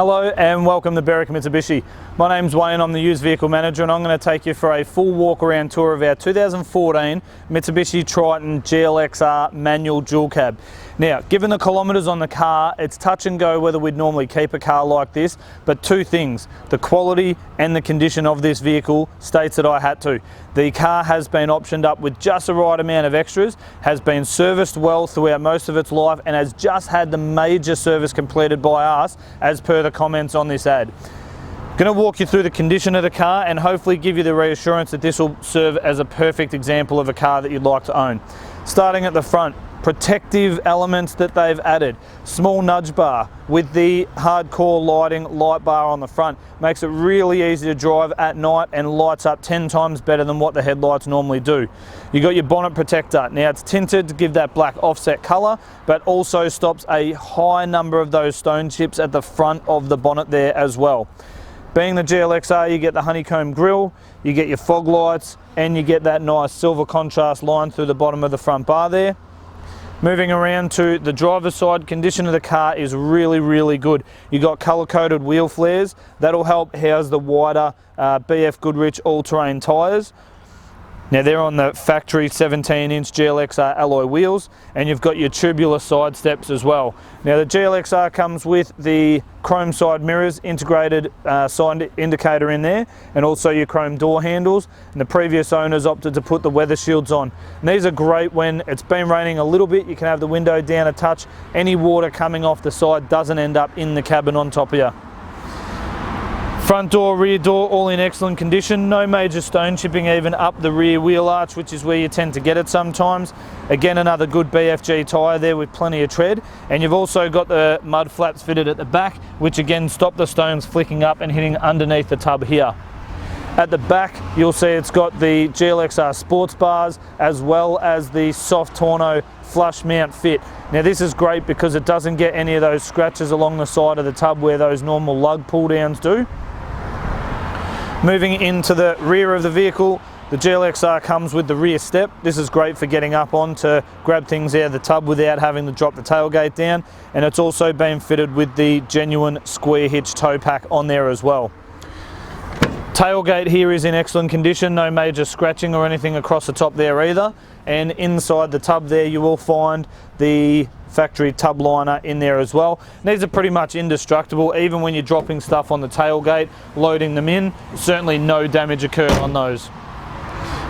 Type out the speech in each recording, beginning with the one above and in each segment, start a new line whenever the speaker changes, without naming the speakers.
Hello and welcome to Berwick Mitsubishi. My name's Wayne, I'm the used vehicle manager, and I'm going to take you for a full walk around tour of our 2014 Mitsubishi Triton GLX-R manual dual cab. Now, given the kilometres on the car, it's touch and go whether we'd normally keep a car like this, but two things: the quality and the condition of this vehicle states that I had to. The car has been optioned up with just the right amount of extras, has been serviced well throughout most of its life, and has just had the major service completed by us as per the comments on this ad. Going to walk you through the condition of the car and hopefully give you the reassurance that this will serve as a perfect example of a car that you'd like to own. Starting at the front, protective elements that they've added. Small nudge bar with the hardcore lighting light bar on the front. Makes it really easy to drive at night and lights up 10 times better than what the headlights normally do. You got your bonnet protector. Now it's tinted to give that black offset colour, but also stops a high number of those stone chips at the front of the bonnet there as well. Being the GLX-R, you get the honeycomb grille, you get your fog lights, and you get that nice silver contrast line through the bottom of the front bar there. Moving around to the driver's side, condition of the car is really good. You got colour-coded wheel flares. That'll help house the wider BFGoodrich all-terrain tyres. Now they're on the factory 17-inch GLX-R alloy wheels, and you've got your tubular side steps as well. Now the GLX-R comes with the chrome side mirrors, integrated side indicator in there, and also your chrome door handles. And the previous owners opted to put the weather shields on. And these are great when it's been raining a little bit. You can have the window down a touch. Any water coming off the side doesn't end up in the cabin on top of you. Front door, rear door, all in excellent condition. No major stone chipping even up the rear wheel arch, which is where you tend to get it sometimes. Again, another good BFG tyre there with plenty of tread. And you've also got the mud flaps fitted at the back, which again stop the stones flicking up and hitting underneath the tub here. At the back, you'll see it's got the GLX-R sports bars as well as the soft Tonneau flush mount fit. Now this is great because it doesn't get any of those scratches along the side of the tub where those normal lug pull downs do. Moving into the rear of the vehicle, the GLX-R comes with the rear step. This is great for getting up on to grab things out of the tub without having to drop the tailgate down, and it's also been fitted with the genuine square hitch tow pack on there as well. Tailgate here is in excellent condition, no major scratching or anything across the top there either. And inside the tub there you will find the factory tub liner in there as well. These are pretty much indestructible, even when you're dropping stuff on the tailgate, loading them in, certainly no damage occurred on those.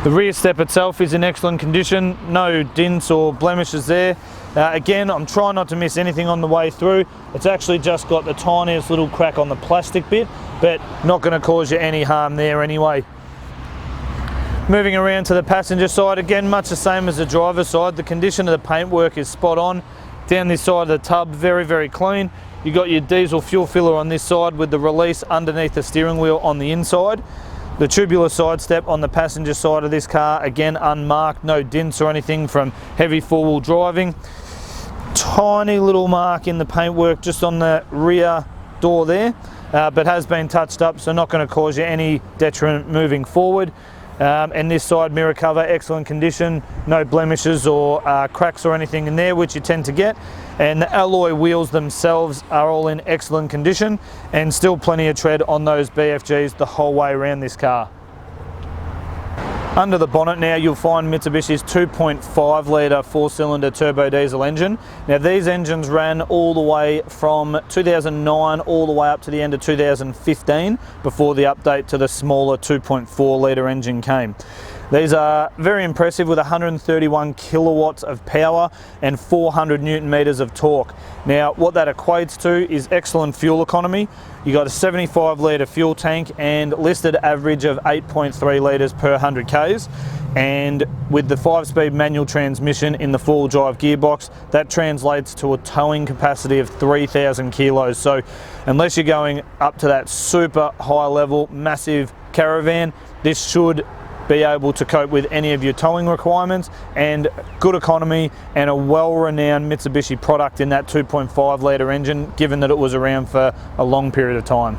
The rear step itself is in excellent condition, no dents or blemishes there. Again, I'm trying not to miss anything on the way through. It's actually just got the tiniest little crack on the plastic bit, but not going to cause you any harm there anyway. Moving around to the passenger side, again much the same as the driver's side. The condition of the paintwork is spot on. Down this side of the tub, very clean. You got your diesel fuel filler on this side with the release underneath the steering wheel on the inside. The tubular side step on the passenger side of this car, again unmarked, no dents or anything from heavy four-wheel driving. Tiny little mark in the paintwork just on the rear door there, but has been touched up, so not going to cause you any detriment moving forward. And this side mirror cover, excellent condition, no blemishes or cracks or anything in there, which you tend to get. And the alloy wheels themselves are all in excellent condition, and still plenty of tread on those BFGs the whole way around this car. Under the bonnet now you'll find Mitsubishi's 2.5 litre 4-cylinder turbo diesel engine. Now these engines ran all the way from 2009 all the way up to the end of 2015 before the update to the smaller 2.4 litre engine came. These are very impressive with 131 kilowatts of power and 400 newton meters of torque. Now what that equates to is excellent fuel economy. You got a 75 litre fuel tank and listed average of 8.3 litres per 100 k's. And with the 5-speed manual transmission in the 4-wheel drive gearbox, that translates to a towing capacity of 3,000 kilos. So unless you're going up to that super high level, massive caravan, this should be able to cope with any of your towing requirements, and good economy and a well-renowned Mitsubishi product in that 2.5 litre engine, given that it was around for a long period of time.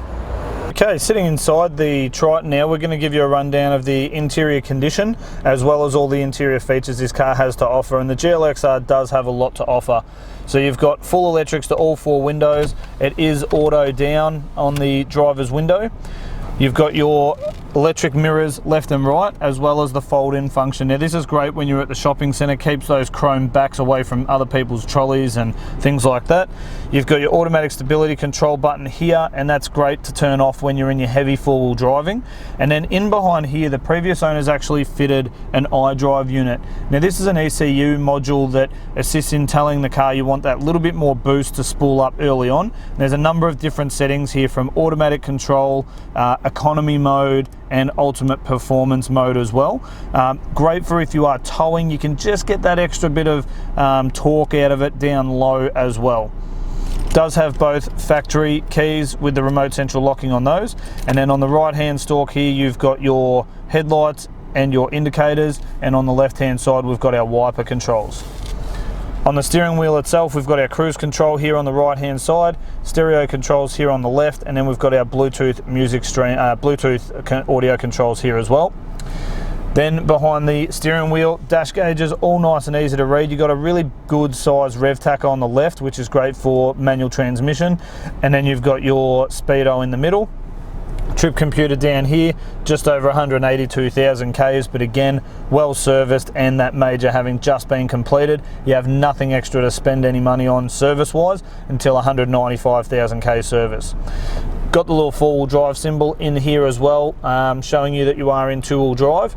Okay, sitting inside the Triton now, we're going to give you a rundown of the interior condition as well as all the interior features this car has to offer, and the GLX-R does have a lot to offer. So you've got full electrics to all four windows. It is auto down on the driver's window. You've got your electric mirrors left and right, as well as the fold-in function. Now this is great when you're at the shopping centre, keeps those chrome backs away from other people's trolleys and things like that. You've got your automatic stability control button here, and that's great to turn off when you're in your heavy four-wheel driving. And then in behind here, the previous owners actually fitted an iDRIVE unit. Now this is an ECU module that assists in telling the car you want that little bit more boost to spool up early on. And there's a number of different settings here, from automatic control, economy mode, and ultimate performance mode as well. Great for if you are towing, you can just get that extra bit of torque out of it down low as well. Does have both factory keys with the remote central locking on those, and then on the right hand stalk here you've got your headlights and your indicators, and on the left hand side we've got our wiper controls. On the steering wheel itself, we've got our cruise control here on the right hand side, stereo controls here on the left, and then we've got our Bluetooth music stream, Bluetooth audio controls here as well. Then behind the steering wheel, dash gauges, all nice and easy to read. You've got a really good size rev tacker on the left, which is great for manual transmission, and then you've got your speedo in the middle. Trip computer down here, just over 182,000 Ks, but again, well serviced, and that major having just been completed. You have nothing extra to spend any money on service-wise until 195,000 K service. Got the little four-wheel drive symbol in here as well, showing you that you are in two-wheel drive.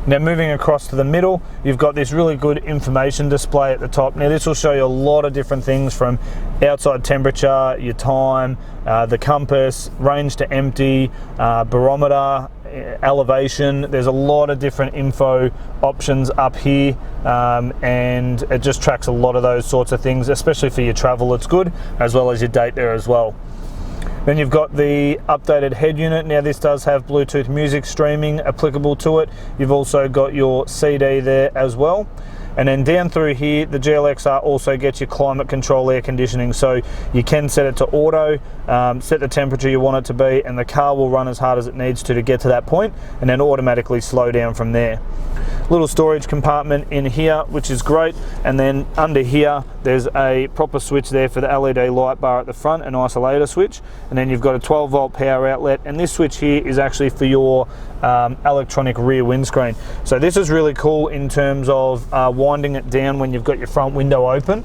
Now moving across to the middle, you've got this really good information display at the top. Now this will show you a lot of different things, from outside temperature, your time, the compass, range to empty, barometer, elevation. There's a lot of different info options up here, and it just tracks a lot of those sorts of things, especially for your travel. It's good, as well as your date there as well. Then you've got the updated head unit. Now this does have Bluetooth music streaming applicable to it. You've also got your CD there as well. And then down through here, the GLX-R also gets your climate control air conditioning. So you can set it to auto, set the temperature you want it to be, and the car will run as hard as it needs to get to that point, and then automatically slow down from there. Little storage compartment in here, which is great. And then under here, there's a proper switch there for the LED light bar at the front, an isolator switch. And then you've got a 12-volt power outlet. And this switch here is actually for your electronic rear windscreen. So this is really cool in terms of winding it down when you've got your front window open.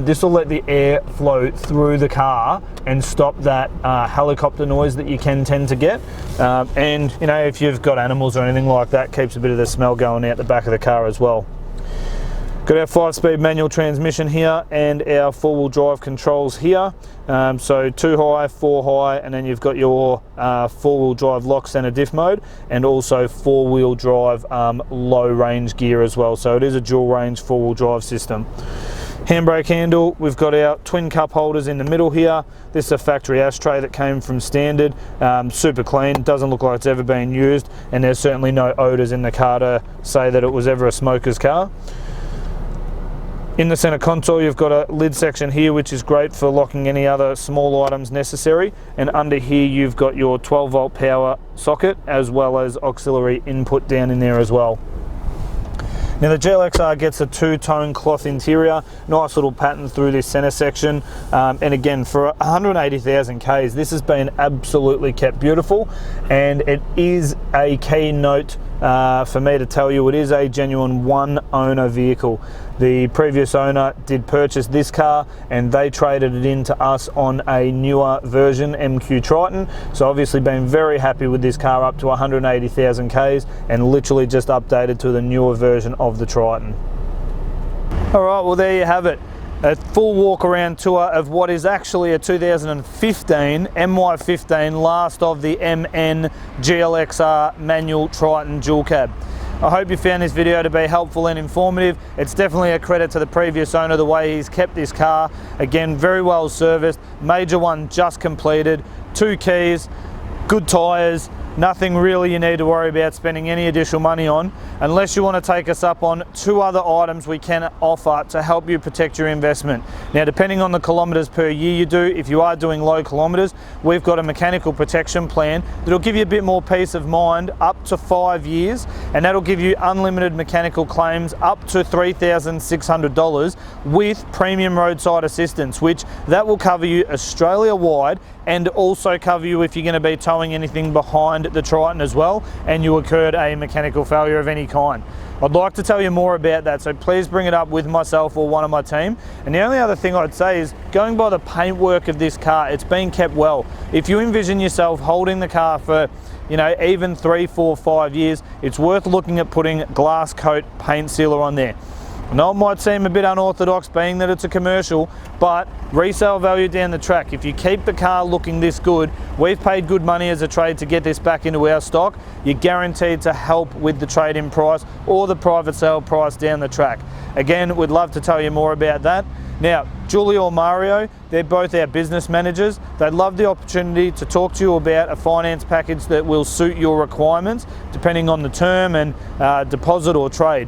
This will let the air flow through the car and stop that helicopter noise that you can tend to get. And you know, if you've got animals or anything like that, keeps a bit of the smell going out the back of the car as well. Got our 5-speed manual transmission here, and our 4-wheel drive controls here. So 2 high, 4 high, and then you've got your 4-wheel drive lock center diff mode, and also 4-wheel drive low range gear as well. So it is a dual range 4-wheel drive system. Handbrake handle, we've got our twin cup holders in the middle here. This is a factory ashtray that came from standard, super clean, doesn't look like it's ever been used, and there's certainly no odours in the car to say that it was ever a smoker's car. In the center console, you've got a lid section here, which is great for locking any other small items necessary. And under here, you've got your 12-volt power socket, as well as auxiliary input down in there as well. Now the GLX-R gets a 2-tone cloth interior, nice little pattern through this center section, and again, for 180,000 Ks, this has been absolutely kept beautiful, and it is a keynote for me to tell you, it is a genuine one-owner vehicle. The previous owner did purchase this car, and they traded it in to us on a newer version, MQ Triton. So obviously been very happy with this car up to 180,000 Ks, and literally just updated to the newer version of the Triton. All right, well there you have it. A full walk around tour of what is actually a 2015 MY15, last of the MN GLX-R manual Triton dual cab. I hope you found this video to be helpful and informative. It's definitely a credit to the previous owner, the way he's kept this car. Again, very well serviced, major one just completed, 2 keys, good tyres, nothing really you need to worry about spending any additional money on, unless you want to take us up on 2 other items we can offer to help you protect your investment. Now, depending on the kilometres per year you do, if you are doing low kilometres, we've got a mechanical protection plan that'll give you a bit more peace of mind up to 5 years, and that'll give you unlimited mechanical claims up to $3,600 with premium roadside assistance, which that will cover you Australia-wide and also cover you if you're going to be towing anything behind the Triton as well and you occurred a mechanical failure of any kind. I'd like to tell you more about that, so please bring it up with myself or one of my team. And the only other thing I'd say is, going by the paintwork of this car, it's been kept well. If you envision yourself holding the car for, you know, even 3, 4, 5 years, it's worth looking at putting glass coat paint sealer on there. I know it might seem a bit unorthodox being that it's a commercial, but resale value down the track. If you keep the car looking this good, we've paid good money as a trade to get this back into our stock, you're guaranteed to help with the trade-in price or the private sale price down the track. Again, we'd love to tell you more about that. Now, Julie or Mario, they're both our business managers. They'd love the opportunity to talk to you about a finance package that will suit your requirements, depending on the term and deposit or trade.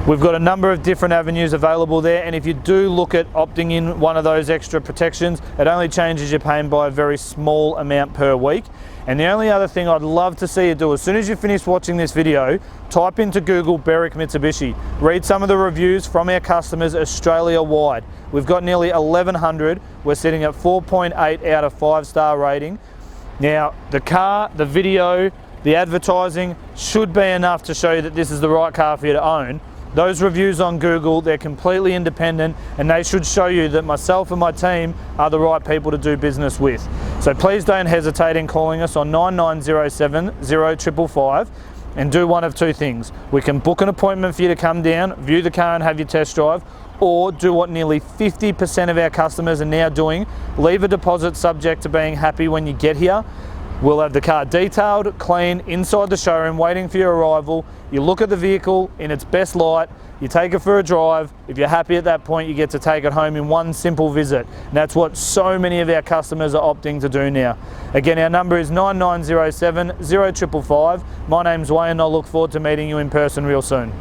We've got a number of different avenues available there, and if you do look at opting in one of those extra protections, it only changes your payment by a very small amount per week. And the only other thing I'd love to see you do, as soon as you finish watching this video, type into Google Berwick Mitsubishi. Read some of the reviews from our customers Australia-wide. We've got nearly 1,100. We're sitting at 4.8 out of 5-star rating. Now, the car, the video, the advertising should be enough to show you that this is the right car for you to own. Those reviews on Google, they're completely independent, and they should show you that myself and my team are the right people to do business with. So please don't hesitate in calling us on 9907 0555 and do one of 2 things. We can book an appointment for you to come down, view the car and have your test drive, or do what nearly 50% of our customers are now doing, leave a deposit subject to being happy when you get here. We'll have the car detailed, clean, inside the showroom, waiting for your arrival. You look at the vehicle in its best light, you take it for a drive. If you're happy at that point, you get to take it home in one simple visit. And that's what so many of our customers are opting to do now. Again, our number is 9907 0555. My name's Wayne, and I look forward to meeting you in person real soon.